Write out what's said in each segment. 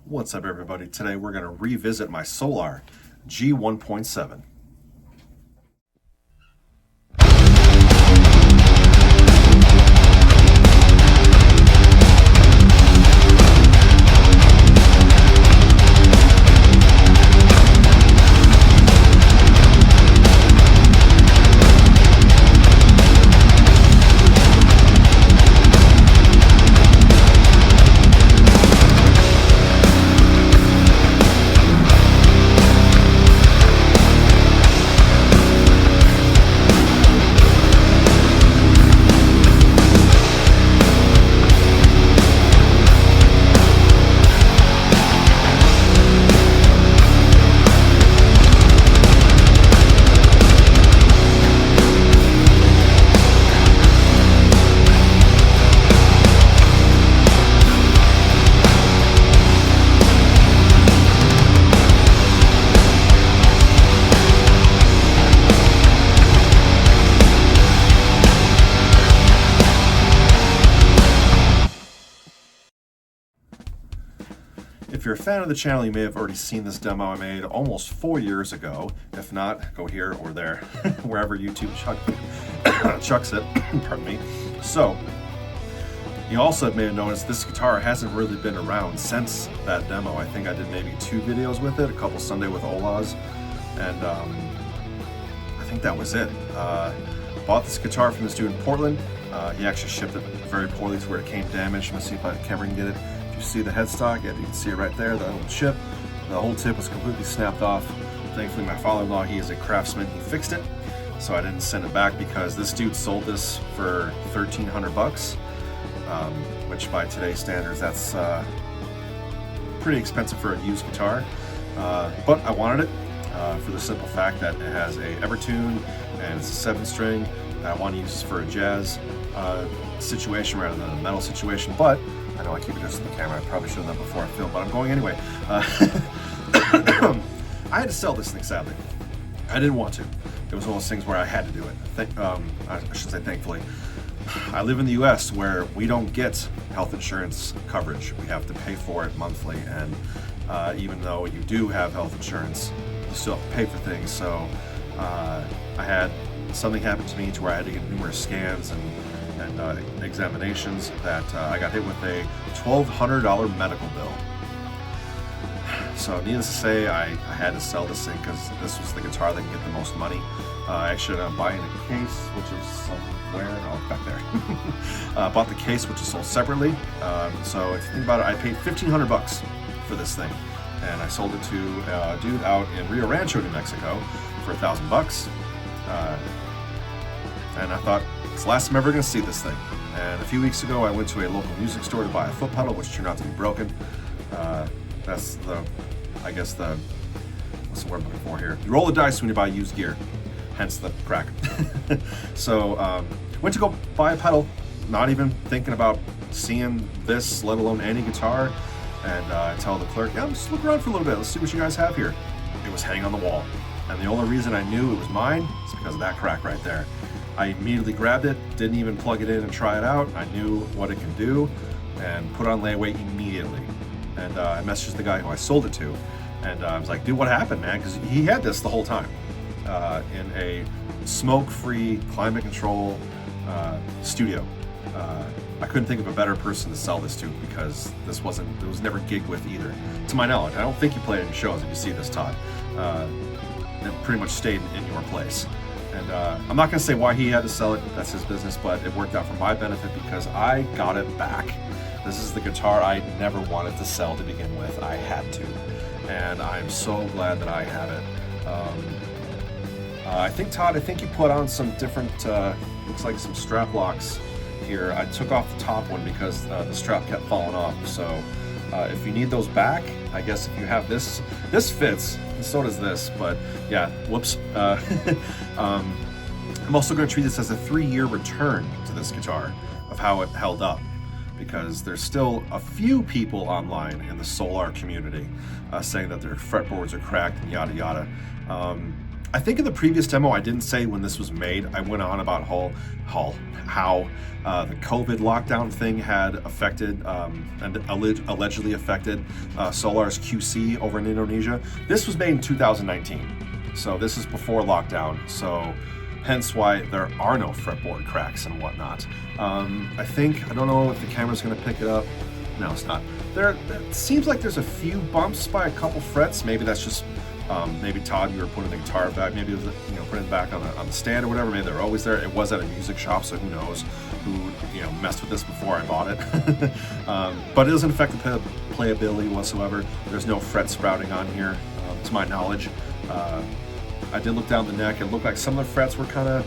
What's up, everybody? Today we're going to revisit my Solar G1.7. If you're a fan of the channel, you may have already seen this demo I made almost 4 years ago. If not, go here or there, wherever YouTube chucks it. Pardon me. So, you also may have noticed this guitar hasn't really been around since that demo. I think I did maybe 2 videos with it, a couple Sunday with Ola's, and I think that was it. Bought this guitar from this dude in Portland. He actually shipped it very poorly to where it came damaged. Let's see if I can get it. You see the headstock, yeah, you can see it right there, the little chip. The whole tip was completely snapped off. Thankfully, my father-in-law, he is a craftsman, he fixed it. So I didn't send it back because this dude sold this for $1,300, which by today's standards, that's pretty expensive for a used guitar. But I wanted it for the simple fact that it has a Evertune and it's a 7-string. I want to use this for a jazz situation rather than a metal situation, but I know I keep adjusting the camera. I probably should have done that before I filmed, but I'm going anyway. I had to sell this thing, sadly. I didn't want to. It was one of those things where I had to do it. I should say thankfully. I live in the US where we don't get health insurance coverage. We have to pay for it monthly, and even though you do have health insurance, you still have to pay for things. So I had something happen to me to where I had to get numerous scans and examinations that I got hit with a $1,200 medical bill. So needless to say, I had to sell this thing because this was the guitar that can get the most money. I actually ended up buying a case, which is somewhere, back there. Bought the case, which is sold separately. So if you think about it, I paid $1,500 for this thing, and I sold it to a dude out in Rio Rancho, New Mexico, for $1,000. And I thought, it's the last I'm ever going to see this thing. And a few weeks ago, I went to a local music store to buy a foot pedal, which turned out to be broken. That's what's the word I'm looking for here? You roll the dice when you buy used gear, hence the crack. So, went to go buy a pedal, not even thinking about seeing this, let alone any guitar. And I tell the clerk, yeah, just look around for a little bit. Let's see what you guys have here. It was hanging on the wall. And the only reason I knew it was mine is because of that crack right there. I immediately grabbed it, didn't even plug it in and try it out. I knew what it could do and put it on layaway immediately. And I messaged the guy who I sold it to, and I was like, dude, what happened, man? Because he had this the whole time in a smoke-free, climate control studio. I couldn't think of a better person to sell this to because it was never gigged with either. To my knowledge, I don't think you played any shows if you see this, Todd. It pretty much stayed in your place. And I'm not going to say why he had to sell it, that's his business, but it worked out for my benefit because I got it back. This is the guitar I never wanted to sell to begin with. I had to. And I'm so glad that I have it. I think, Todd, you put on some different, looks like some strap locks here. I took off the top one because the strap kept falling off. So if you need those back, I guess if you have this fits, and so does this, but yeah, whoops. I'm also going to treat this as a 3-year return to this guitar of how it held up, because there's still a few people online in the Solar community saying that their fretboards are cracked and yada yada. I think in the previous demo, I didn't say when this was made. I went on about how the COVID lockdown thing had affected and allegedly affected Solar's QC over in Indonesia. This was made in 2019, so this is before lockdown. So hence why there are no fretboard cracks and whatnot. I don't know if the camera's going to pick it up. No, it's not. It seems like there's a few bumps by a couple frets. Maybe that's just maybe Todd, you were putting the guitar back. Maybe it was putting it back on the stand or whatever. Maybe they were always there. It was at a music shop, so who knows who messed with this before I bought it. But it doesn't affect the playability whatsoever. There's no fret sprouting on here, to my knowledge. I did look down the neck. It looked like some of the frets were kind of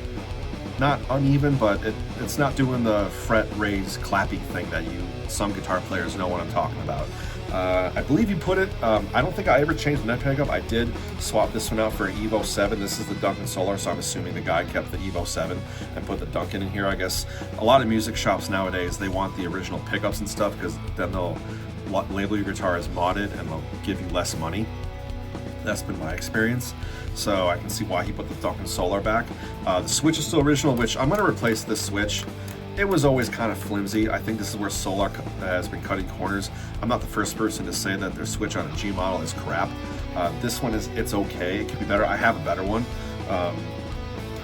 not uneven, but it's not doing the fret raise clappy thing that some guitar players know what I'm talking about. I believe you put it, I don't think I ever changed the neck pickup. I did swap this one out for an Evo 7. This is the Duncan Solar, so I'm assuming the guy kept the Evo 7 and put the Duncan in here. I guess a lot of music shops nowadays, they want the original pickups and stuff, because then they'll label your guitar as modded and they'll give you less money. That's been my experience. So I can see why he put the Duncan Solar back. The switch is still original, which I'm going to replace this switch. It was always kind of flimsy. I think this is where Solar has been cutting corners. I'm not the first person to say that their switch on a G model is crap. This one it's okay. It could be better. I have a better one.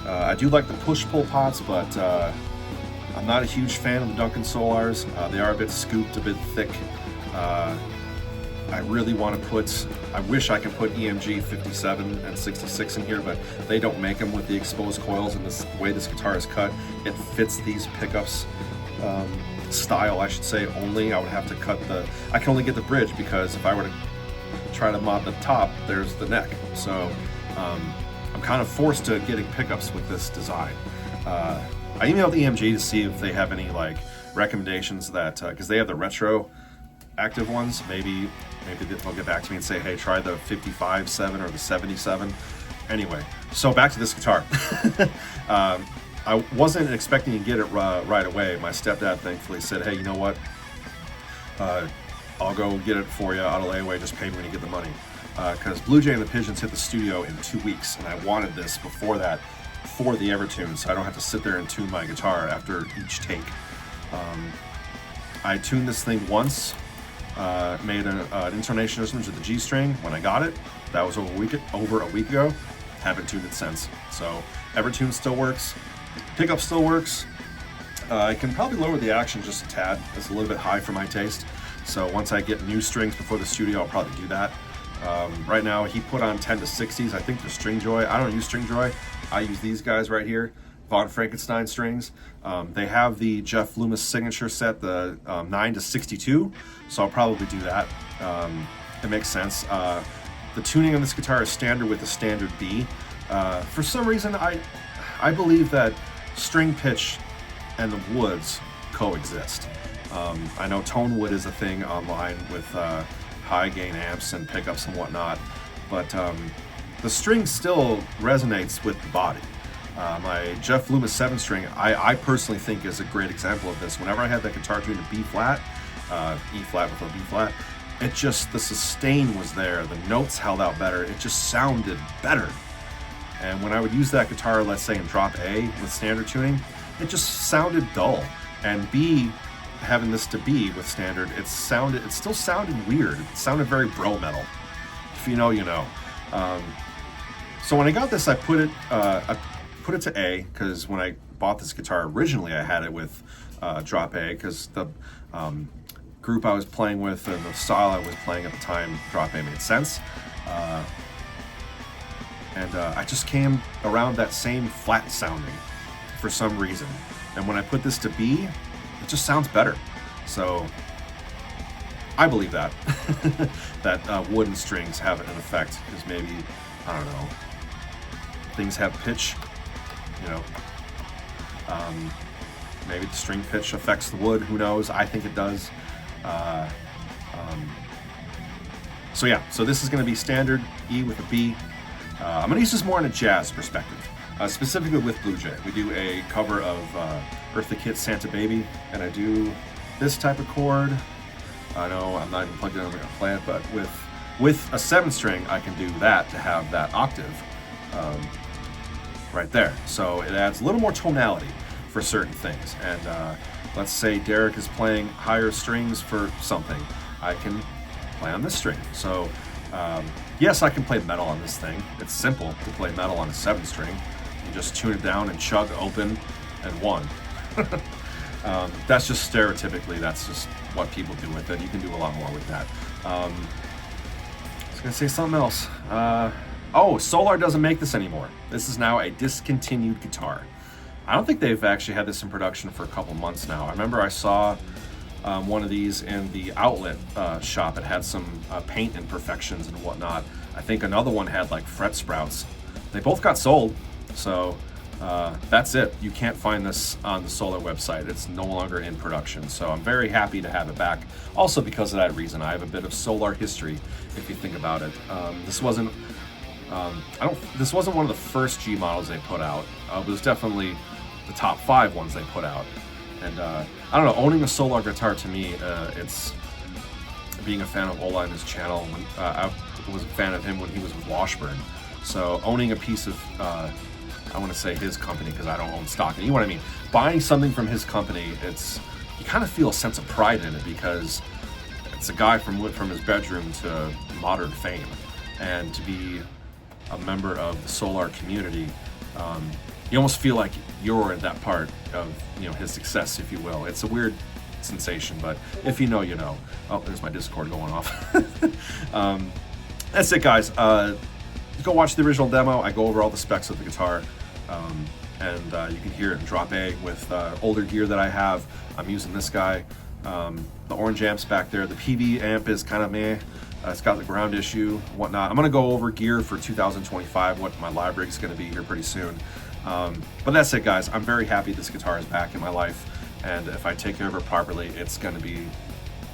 I do like the push-pull pots, but I'm not a huge fan of the Duncan Solars. They are a bit scooped, a bit thick. I really want to I wish I could put EMG 57 and 66 in here, but they don't make them with the exposed coils, and the way this guitar is cut, it fits these pickups style, I should say, only. I would have to cut I can only get the bridge, because if I were to try to mod the top, there's the neck. So I'm kind of forced to getting pickups with this design. I emailed EMG to see if they have any recommendations that, because they have the retro active ones, maybe they'll get back to me and say, hey, try the 55-7 or the 77. Anyway, so back to this guitar. I wasn't expecting to get it right away. My stepdad thankfully said, hey, you know what? I'll go get it for you out of layaway, just pay me when you get the money. Because Blue Jay and the Pigeons hit the studio in 2 weeks, and I wanted this before that for the Evertune, so I don't have to sit there and tune my guitar after each take. I tuned this thing once. Made an intonation adjustment to the G string when I got it. That was over a week ago. Haven't tuned it since. So Evertune still works. Pickup still works. I can probably lower the action just a tad. It's a little bit high for my taste. So once I get new strings before the studio, I'll probably do that. Right now he put on 10 to 60s. I think they're Stringjoy. I don't use Stringjoy. I use these guys right here. Von Frankenstein strings. They have the Jeff Loomis signature set, the 9 to 62, so I'll probably do that. It makes sense. The tuning on this guitar is standard with a standard B. For some reason, I believe that string pitch and the woods coexist. I know tone wood is a thing online with high gain amps and pickups and whatnot, but the string still resonates with the body. My Jeff Loomis 7 string, I personally think is a great example of this. Whenever I had that guitar tuned to B flat, E flat with a B flat, the sustain was there, the notes held out better, it just sounded better. And when I would use that guitar, let's say in drop A with standard tuning, it just sounded dull. And B, having this to B with standard, it still sounded weird. It sounded very bro metal. If you know, you know. So when I got this, I put it to A, because when I bought this guitar originally, I had it with drop A, because the group I was playing with and the style I was playing at the time, drop A made sense. I just came around that same flat sounding for some reason. And when I put this to B, it just sounds better. So I believe that, that wooden strings have an effect, because maybe, I don't know, things have pitch. You know, maybe the string pitch affects the wood, who knows? I think it does. So yeah, so this is going to be standard E with a B. I'm going to use this more in a jazz perspective, specifically with Blue Jay. We do a cover of Eartha Kitt's Santa Baby, and I do this type of chord. I know I'm not even plugged in, I'm going to play it, but with a 7 string, I can do that to have that octave. right there. So it adds a little more tonality for certain things. And let's say Derek is playing higher strings for something. I can play on this string. So yes, I can play metal on this thing. It's simple to play metal on a 7-string. You just tune it down and chug, open, and 1. That's just stereotypically, that's just what people do with it. You can do a lot more with that. I was gonna say something else. Oh, Solar doesn't make this anymore. This is now a discontinued guitar. I don't think they've actually had this in production for a couple months now. I remember I saw one of these in the outlet shop. It had some paint imperfections and whatnot. I think another one had like fret sprouts. They both got sold, so that's it. You can't find this on the Solar website. It's no longer in production, so I'm very happy to have it back. Also because of that reason, I have a bit of Solar history, if you think about it. This wasn't one of the first G models they put out. It was definitely the top 5 ones they put out. And I don't know, owning a Solar guitar to me, it's being a fan of Ola and his channel. When I was a fan of him when he was with Washburn. So owning a piece of, I want to say his company because I don't own stock. You know what I mean? Buying something from his company, you kind of feel a sense of pride in it because it's a guy from his bedroom to modern fame. And to be a member of the Solar community, you almost feel like you're in that part of his success, if you will. It's a weird sensation, but if you know, you know. Oh, there's my Discord going off. That's it, guys. Go watch the original demo. I go over all the specs of the guitar, and you can hear it in drop A with older gear that I have. I'm using this guy. The orange amp's back there. The PV amp is kind of meh. It's got the ground issue, whatnot. I'm going to go over gear for 2025, what my live rig's going to be here pretty soon. But that's it, guys. I'm very happy this guitar is back in my life, and if I take care of it properly, it's going to be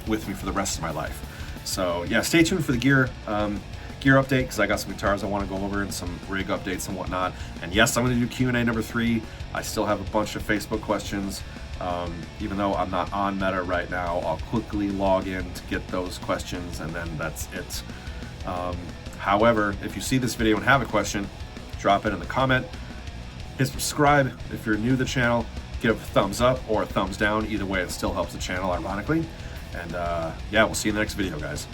with me for the rest of my life. So yeah, stay tuned for the gear update, because I got some guitars I want to go over and some rig updates and whatnot. And yes, I'm going to do Q&A number 3. I still have a bunch of Facebook questions. Even though I'm not on Meta right now, I'll quickly log in to get those questions, and then that's it. However, if you see this video and have a question, drop it in the comment. Hit subscribe if you're new to the channel. Give a thumbs up or a thumbs down. Either way, it still helps the channel, ironically. And yeah, we'll see you in the next video, guys.